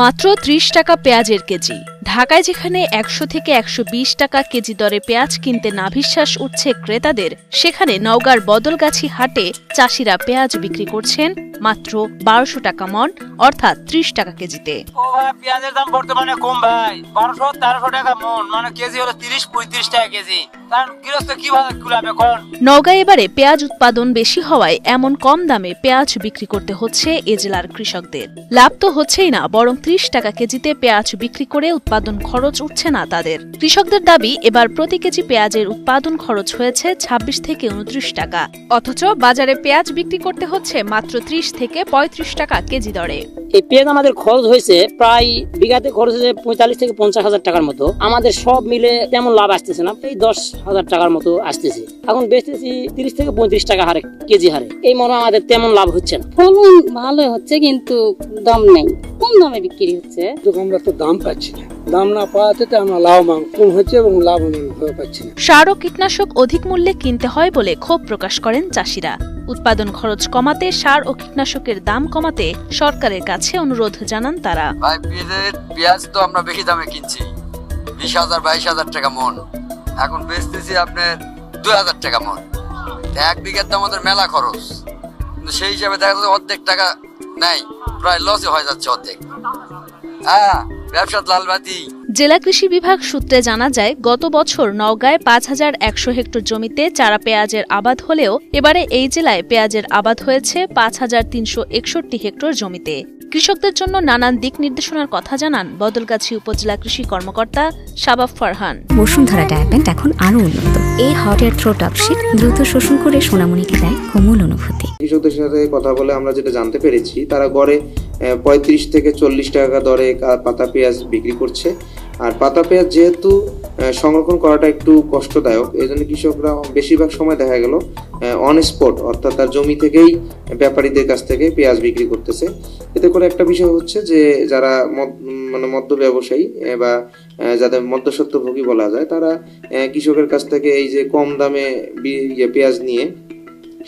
মাত্র ৩০ টাকা পেঁয়াজের কেজি। ঢাকায় যেখানে ১০০ থেকে ১২০ টাকা কেজি দরে পেঁয়াজ কিনতে নাভিশ্বাস উঠছে ক্রেতাদের, সেখানে নওগাঁর বদলগাছি হাটে চাষিরা পেঁয়াজ বিক্রি করছেন মাত্র ১২০০ টাকা মণ, অর্থাৎ ৩০ টাকা কেজিতে। পেঁয়াজের দাম বর্তমানে কম ভাই, ১২০০-১৩০০ টাকা মণ, মানে কেজি হলো ৩০-৩৫ টাকা কেজি। গৃহস্থ কিভাবে কুলাবে এখন? নওগাঁয় এবারে পেঁয়াজ উৎপাদন বেশি হওয়ায় এমন কম দামে পেঁয়াজ বিক্রি করতে হচ্ছে এ জেলার কৃষকদের। লাভ তো হচ্ছেই না, বরং ৩০ টাকা কেজিতে পেঁয়াজ বিক্রি করে উৎপাদন খরচ উঠছে না তাদের। কৃষকদের দাবি, এবার প্রতি কেজি পেঁয়াজের উৎপাদন খরচ হয়েছে ২৬ থেকে ২৯ টাকা, অথচ বাজারে পেঁয়াজ বিক্রি করতে হচ্ছে মাত্র ৩০ থেকে ৩৫ টাকা কেজি দরে। এই পেঁয়াজ আমাদের খরচ হয়েছে প্রায় বিঘাতে খরচ হয়েছে ৪৫ থেকে ৫০ হাজার টাকার মতো। আমাদের সব মিলে তেমন লাভ আসতেছে না, এই ১০,০০০ টাকার মতো আসতেছে। এখন বেচতেছি ৩০ থেকে ৩৫ টাকা হারে কেজি হারে। এই মনে আমাদের তেমন লাভ হচ্ছে না। ফলন ভালো হচ্ছে কিন্তু দাম নেই, কম দামে বিক্রি হচ্ছে। আমরা তো দাম পাচ্ছি না, দাম না পাওয়াতে আমরা লাভবান কম হচ্ছে এবং লাভবান হয়ে পাচ্ছি না। সার ও কীটনাশক অধিক মূল্যে কিনতে হয় বলে ক্ষোভ প্রকাশ করেন চাষিরা। উৎপাদন খরচ কমাতে, সার ও কীটনাশকের দাম কমাতে সরকারের কাছে অনুরোধ জানান তারা। ভাই, পেঁয়াজ তো আমরা বেশি দামে কিনছি, ২০,০০০-২২,০০০ টাকা মণ, এখন বেচতেছি আপনার ২,০০০ টাকা মণ। ১ বিঘার তো আমাদের মেলা খরচ, কিন্তু সেই হিসাবে দেখা যাচ্ছে অর্ধেক টাকা নাই, প্রায় লসে হয়ে যাচ্ছে অর্ধেক। হ্যাঁ, ব্যবসার লালবাতি। জেলা কৃষি বিভাগ সূত্রে জানা যায়, গত বছর নওগাঁয় ৫,১০০ হেক্টর জমিতে চারা পেঁয়াজের আবাদ হলেও এবারে এই জেলায় পেঁয়াজের আবাদ হয়েছে ৫,৩৬১ হেক্টর জমিতে। কৃষকদের জন্য নানান দিক নির্দেশনার কথা জানান বদলগাছি উপজেলা কৃষি কর্মকর্তা শাবাব ফারহান। বসুন্ধরা ডায়াপেন্ট এখন আরো উন্নত। এই হট এয়ার থ্রো টপশিট দ্রুত শোষণ করে সোনামণিকে দেয় কোমল অনুভূতি। কৃষকদের সাথে কথা বলে আমরা যেটা জানতে পেরেছি, তারা গড়ে ৩৫ থেকে ৪০ টাকা দরে পাতা পেঁয়াজ বিক্রি করছে। আর পাতা পেঁয়াজ যেহেতু সংরক্ষণ করাটা একটু কষ্টদায়ক, এই জন্য কৃষকরা বেশিরভাগ সময় দেখা গেল অন স্পট, অর্থাৎ তার জমি থেকেই ব্যাপারীদের কাছ থেকে পেঁয়াজ বিক্রি করতেছে। এতে করে একটা বিষয় হচ্ছে যে যারা মধ্য ব্যবসায়ী বা যাদের মধ্যস্বত্বভোগী বলা যায়, তারা কৃষকের কাছ থেকে এই যে কম দামে পেঁয়াজ নিয়ে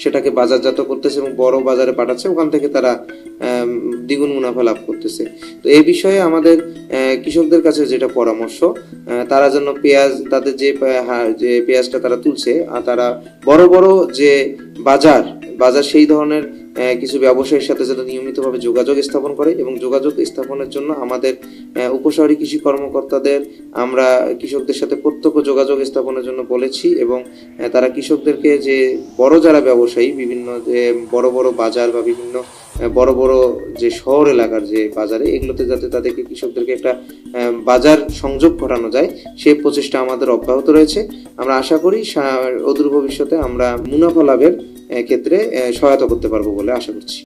সেটাকে বাজারজাত করতেছে এবং বড় বাজারে পাঠাচ্ছে, ওখান থেকে তারা দ্বিগুণ মুনাফা লাভ করতেছে। তো এই বিষয়ে আমাদের কৃষকদের কাছে যেটা পরামর্শ, তারা যেন পেঁয়াজ, তাদের যে পেঁয়াজটা তারা তুলছে, আর তারা বড় বড় যে বাজার সেই ধরনের কিছু ব্যবসায়ীর সাথে যাতে নিয়মিতভাবে যোগাযোগ স্থাপন করে, এবং যোগাযোগ স্থাপনের জন্য আমাদের উপশহরী কৃষি কর্মকর্তাদের আমরা কৃষকদের সাথে প্রত্যক্ষ যোগাযোগ স্থাপনের জন্য বলেছি, এবং তারা কৃষকদেরকে যে বড় যারা ব্যবসায়ী, বিভিন্ন যে বড় বড় বাজার বা বিভিন্ন বড় বড় যে শহর এলাকার যে বাজারে, এগুলোতে যাতে তাদেরকে কৃষকদেরকে একটা বাজার সংযোগ ঘটানো যায়, সেই প্রচেষ্টা আমাদের অব্যাহত রয়েছে। আমরা আশা করি অদূর ভবিষ্যতে আমরা মুনাফা লাভের ক্ষেত্রে সহায়তা করতে পারবো বলে আশা করছি।